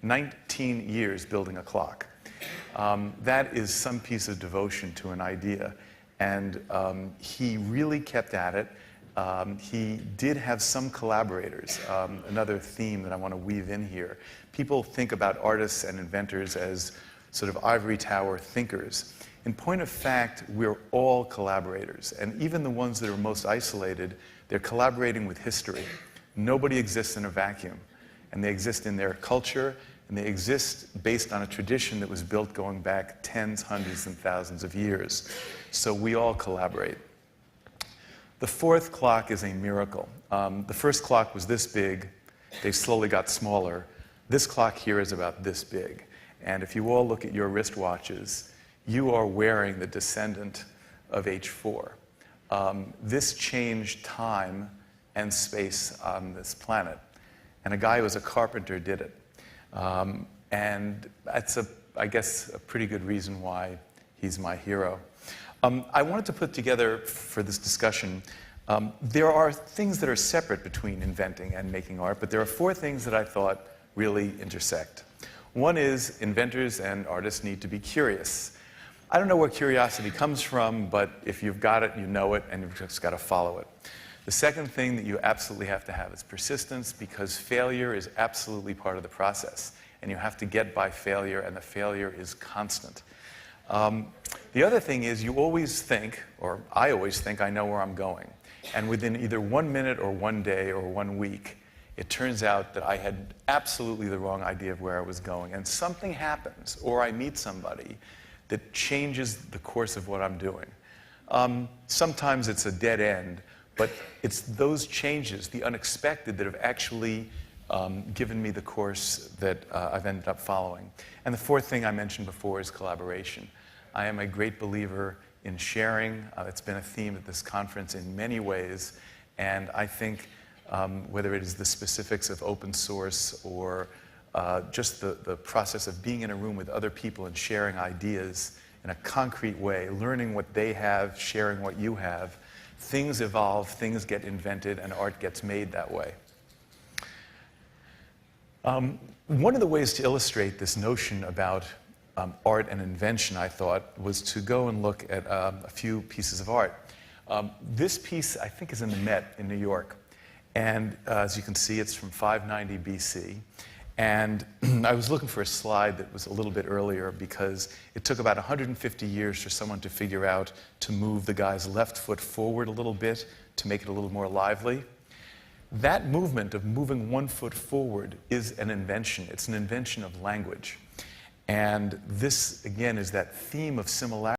19 years building a clock. That is some piece of devotion to an idea. And he really kept at it. He did have some collaborators. Another theme that I want to weave in here. People think about artists and inventors as sort of ivory tower thinkers. In point of fact, we're all collaborators. And even the ones that are most isolated, they're collaborating with history. Nobody exists in a vacuum. And they exist in their culture, and they exist based on a tradition that was built going back tens, hundreds, and thousands of years. So we all collaborate. The fourth clock is a miracle. The first clock was this big. They slowly got smaller. This clock here is about this big. And if you all look at your wristwatches, you are wearing the descendant of H4. This changed time and space on this planet. And a guy who was a carpenter did it. And that's, I guess, a pretty good reason why he's my hero. I wanted to put together, for this discussion, there are things that are separate between inventing and making art, but there are four things that I thought really intersect. One is inventors and artists need to be curious. I don't know where curiosity comes from, but if you've got it, you know it, and you've just got to follow it. The second thing that you absolutely have to have is persistence, because failure is absolutely part of the process. And you have to get by failure, and the failure is constant. The other thing is you always think, or I always think, I know where I'm going. And within either 1 minute or 1 day or 1 week, it turns out that I had absolutely the wrong idea of where I was going. And something happens, or I meet somebody that changes the course of what I'm doing. Sometimes it's a dead end. But it's those changes, the unexpected, that have actually given me the course that I've ended up following. And the fourth thing I mentioned before is collaboration. I am a great believer in sharing. It's been a theme at this conference in many ways. And I think whether it is the specifics of open source or just the process of being in a room with other people and sharing ideas in a concrete way, learning what they have, sharing what you have, things evolve, things get invented, and art gets made that way. One of the ways to illustrate this notion about art and invention, I thought, was to go and look at a few pieces of art. This piece, I think, is in the Met in New York. And as you can see, it's from 590 BC. And I was looking for a slide that was a little bit earlier because it took about 150 years for someone to figure out to move the guy's left foot forward a little bit to make it a little more lively. That movement of moving 1 foot forward is an invention. It's an invention of language. And this, again, is that theme of similarity.